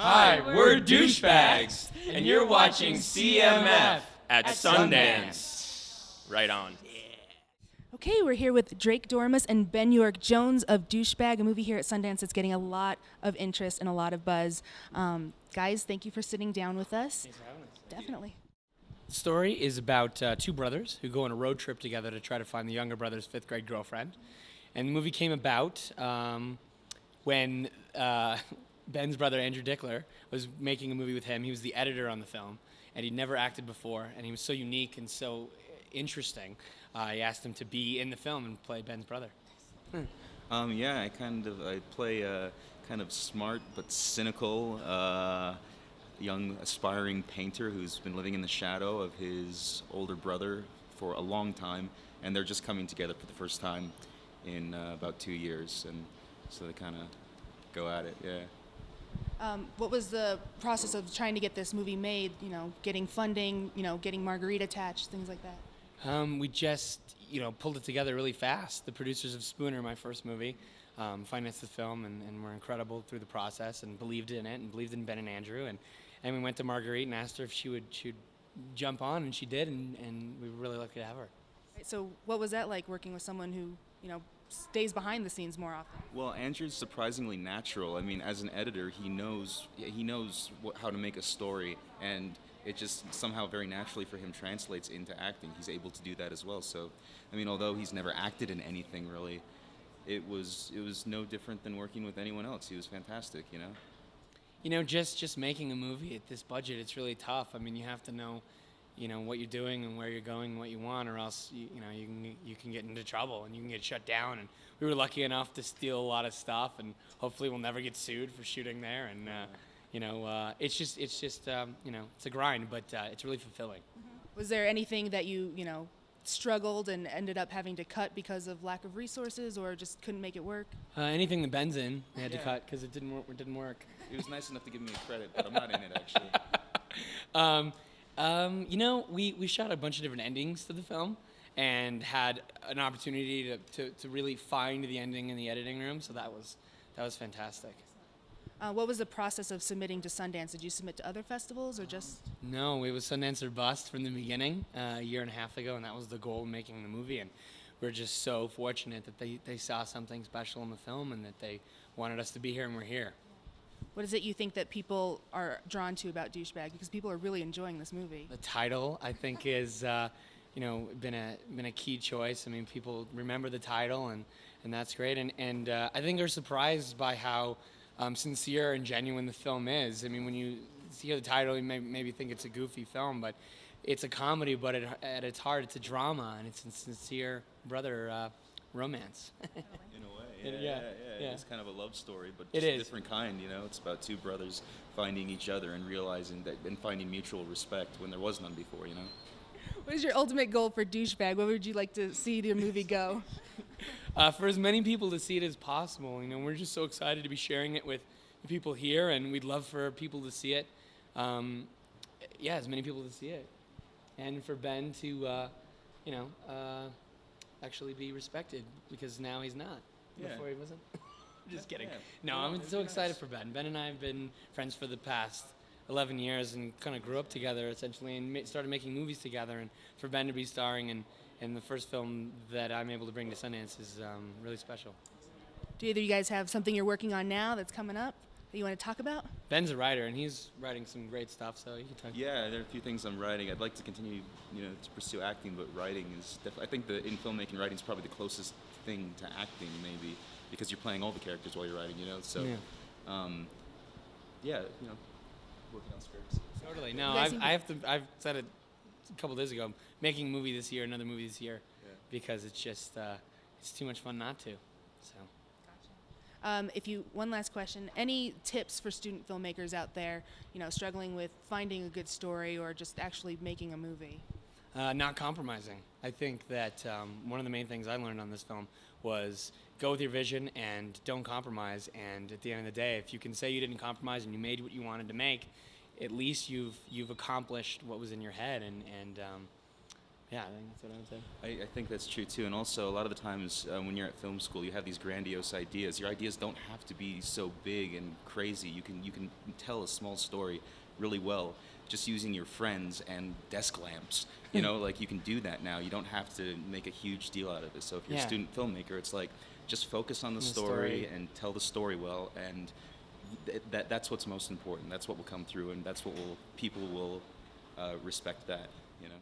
Hi, we're Douchebags, and you're watching CMF at Sundance. Right on. Okay, we're here with Drake Dormus and Ben York Jones of Douchebag, a movie here at Sundance that's getting a lot of interest and a lot of buzz. Guys, thank you for sitting down with us. Thanks for having us. Definitely. The story is about two brothers who go on a road trip together to try to find the younger brother's fifth grade girlfriend. And the movie came about when Ben's brother, Andrew Dickler, was making a movie with him. He was the editor on the film, and he'd never acted before, and he was so unique and so interesting. I asked him to be in the film and play Ben's brother. I play a kind of smart but cynical young aspiring painter who's been living in the shadow of his older brother for a long time, and they're just coming together for the first time in about 2 years, and so they kind of go at it, yeah. What was the process of trying to get this movie made, getting funding, getting Marguerite attached, things like that? We just, pulled it together really fast. The producers of Spooner, my first movie, financed the film and were incredible through the process and believed in it and believed in Ben and Andrew. And we went to Marguerite and asked her if she'd jump on, and she did, and we were really lucky to have her. What was that like, working with someone who, stays behind the scenes more often? Well, Andrew's surprisingly natural. I mean, as an editor, he knows how to make a story, and it just somehow very naturally for him translates into acting. He's able to do that as well. So, I mean, although he's never acted in anything really, it was no different than working with anyone else. He was fantastic, Just making a movie at this budget, it's really tough. I mean, you have to know, what you're doing and where you're going and what you want, or else, you can get into trouble and you can get shut down. And we were lucky enough to steal a lot of stuff, and hopefully we'll never get sued for shooting there. And, it's just it's a grind, but it's really fulfilling. Mm-hmm. Was there anything that you struggled and ended up having to cut because of lack of resources, or just couldn't make it work? Anything that Ben's in, they had to cut because it didn't work. He was nice enough to give me credit, but I'm not in it actually. We shot a bunch of different endings to the film and had an opportunity to really find the ending in the editing room, so that was fantastic. What was the process of submitting to Sundance? Did you submit to other festivals or just? No, it was Sundance or bust from the beginning, a year and a half ago, and that was the goal of making the movie. And we're just so fortunate that they saw something special in the film and that they wanted us to be here, and we're here. What is it you think that people are drawn to about Douchebag? Because people are really enjoying this movie. The title, I think, is been a key choice. I mean, people remember the title, and that's great. And I think they're surprised by how sincere and genuine the film is. I mean, when you hear the title, you maybe think it's a goofy film, but it's a comedy, but at its heart, it's a drama, and it's a sincere brother romance. In a way, yeah. It's kind of a love story, but just a different kind, It's about two brothers finding each other and realizing that, and finding mutual respect when there was none before, What is your ultimate goal for Douchebag? Where would you like to see your movie go? For as many people to see it as possible. We're just so excited to be sharing it with the people here, and we'd love for people to see it. As many people to see it. And for Ben to, actually be respected, because now he's not. Yeah. Before he wasn't. Just kidding. Yeah. No, I'm so excited for Ben. Ben and I have been friends for the past 11 years and kind of grew up together, essentially, and started making movies together. And for Ben to be starring in the first film that I'm able to bring to Sundance is really special. Do either of you guys have something you're working on now that's coming up that you want to talk about? Ben's a writer, and he's writing some great stuff, so you can talk. Yeah, there are a few things I'm writing. I'd like to continue, to pursue acting, but writing is I think in filmmaking, writing is probably the closest thing to acting, maybe, because you're playing all the characters while you're writing, So, working on scripts. Totally. No, I've said it a couple days ago. Making a movie this year, another movie this year, because it's just it's too much fun not to. So. One last question, any tips for student filmmakers out there, struggling with finding a good story or just actually making a movie? Not compromising. I think that one of the main things I learned on this film was go with your vision and don't compromise. And at the end of the day, if you can say you didn't compromise and you made what you wanted to make, at least you've accomplished what was in your head. And Yeah, I think that's what I would say. I think that's true too, and also a lot of the times when you're at film school, you have these grandiose ideas. Your ideas don't have to be so big and crazy. You can tell a small story really well just using your friends and desk lamps. You know, like you can do that now. You don't have to make a huge deal out of it. So if you're a student filmmaker, it's like just focus on the story and tell the story well, and that's what's most important. That's what will come through, and that's what people will respect that. You know.